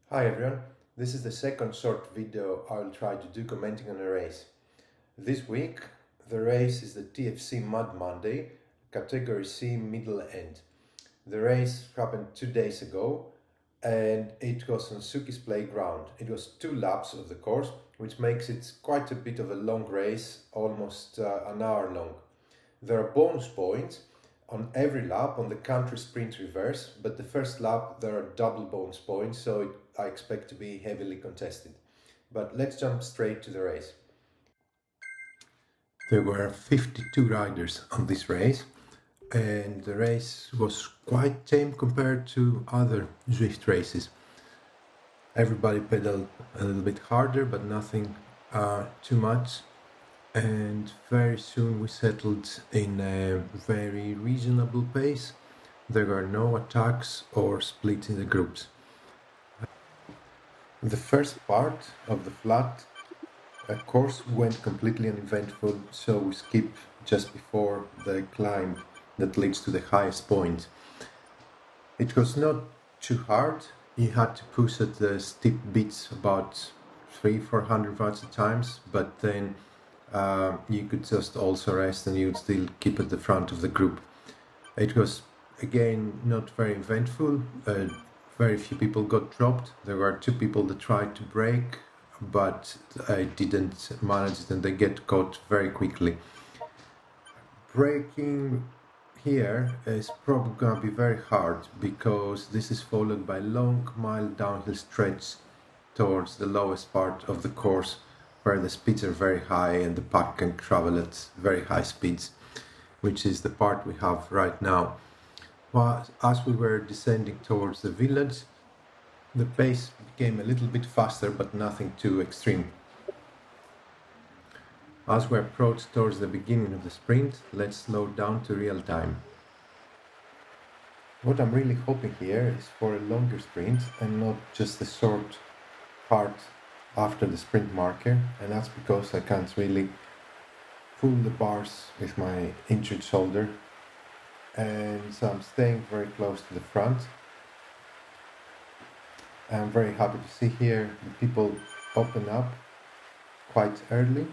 Hi everyone, this is the second short video I will try to do commenting on a race. This week the race is the TFC Mud Monday, category C middle end. The race happened 2 days ago and it was on Suki's playground. It was 2 laps of the course, which makes it quite a bit of a long race, almost an hour long. There are bonus points on every lap on the country sprint reverse, but the first lap there are double bonus points, so I expect to be heavily contested. But let's jump straight to the race. There were 52 riders on this race, and the race was quite tame compared to other Zwift races. Everybody pedaled a little bit harder, but nothing too much. And very soon we settled in a very reasonable pace. There were no attacks or splits in the groups. The first part of the flat course went completely uneventful, so we skipped just before the climb that leads to the highest point. It was not too hard. You had to push at the steep bits about 300-400 watts at times, but then you could just also rest and you'd still keep at the front of the group. It was again not very eventful. Very few people got dropped. There were 2 people that tried to brake, but I didn't manage it and they get caught very quickly. Braking here is probably gonna be very hard because this is followed by long mile downhill stretch towards the lowest part of the course where the speeds are very high and the pack can travel at very high speeds, which is the part we have right now. Well, as we were descending towards the village, the pace became a little bit faster, but nothing too extreme. As we approach towards the beginning of the sprint, let's slow down to real time. What I'm really hoping here is for a longer sprint and not just a short part after the sprint marker, and that's because I can't really pull the bars with my injured shoulder, and so I'm staying very close to the front. I'm very happy to see here the people open up quite early,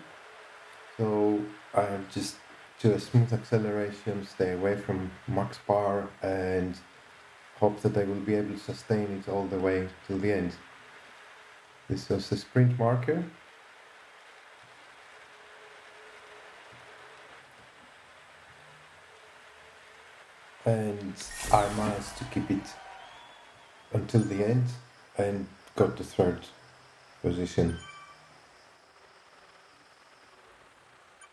so I just do a smooth acceleration, stay away from max power, and hope that I will be able to sustain it all the way till the end. This was the sprint marker. And I managed to keep it until the end and got the third position.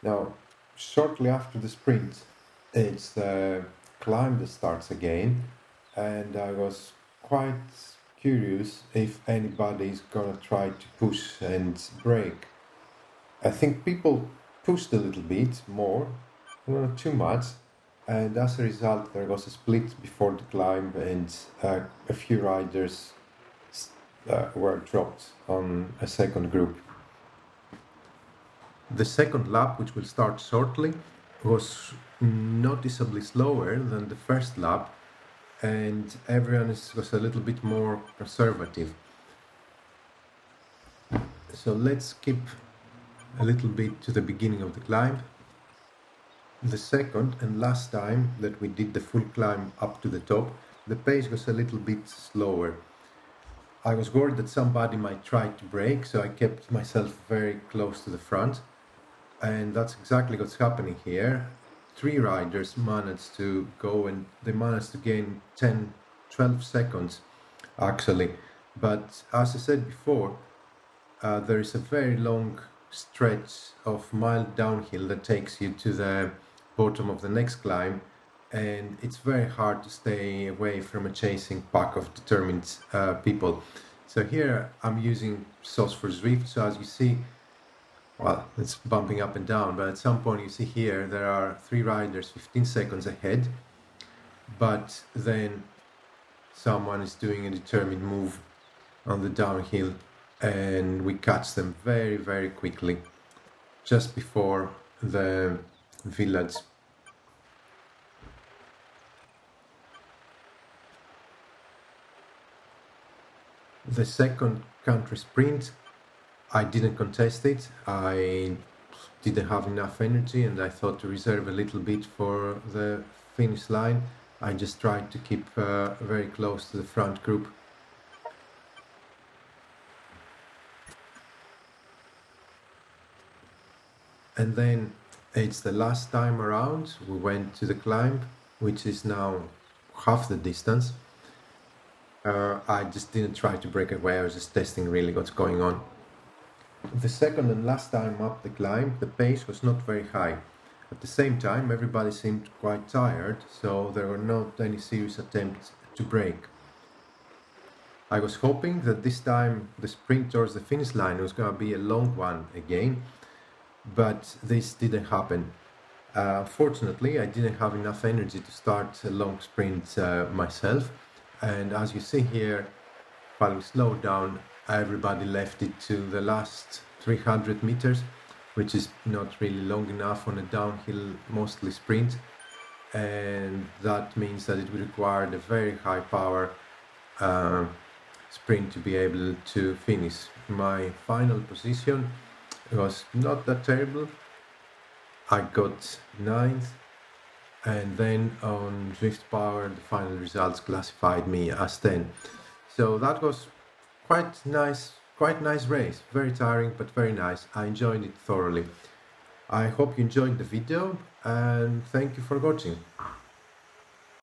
Now, shortly after the sprint, it's the climb that starts again, and I was quite curious if anybody's gonna try to push and brake. I think people pushed a little bit more, not too much, and as a result, there was a split before the climb, and a few riders were dropped on a second group. The second lap, which will start shortly, was noticeably slower than the first lap, and everyone was a little bit more conservative. So let's skip a little bit to the beginning of the climb. The second and last time that we did the full climb up to the top, the pace was a little bit slower. I was worried that somebody might try to brake, so I kept myself very close to the front. And that's exactly what's happening here. 3 riders managed to go and they managed to gain 10, 12 seconds actually. But as I said before, there is a very long stretch of mild downhill that takes you to the bottom of the next climb, and it's very hard to stay away from a chasing pack of determined people. So here I'm using sauce for Zwift, so as you see, well, it's bumping up and down, but at some point you see here there are 3 riders 15 seconds ahead, but then someone is doing a determined move on the downhill and we catch them very, very quickly just before the village. The second country sprint, I didn't contest it. I didn't have enough energy and I thought to reserve a little bit for the finish line. I just tried to keep very close to the front group. And then it's the last time around, we went to the climb, which is now half the distance. I just didn't try to break away, I was just testing really what's going on. The second and last time up the climb, the pace was not very high. At the same time, everybody seemed quite tired, so there were not any serious attempts to break. I was hoping that this time the sprint towards the finish line was going to be a long one again, but this didn't happen. Fortunately, I didn't have enough energy to start a long sprint myself, and as you see here, while we slowed down, everybody left it to the last 300 meters, which is not really long enough on a downhill, mostly sprint, and that means that it required a very high power sprint to be able to finish. My final position was not that terrible. I got 9th, and then on Drift Power the final results classified me as 10. So that was quite nice race, very tiring but very nice. I enjoyed it thoroughly. I hope you enjoyed the video and thank you for watching.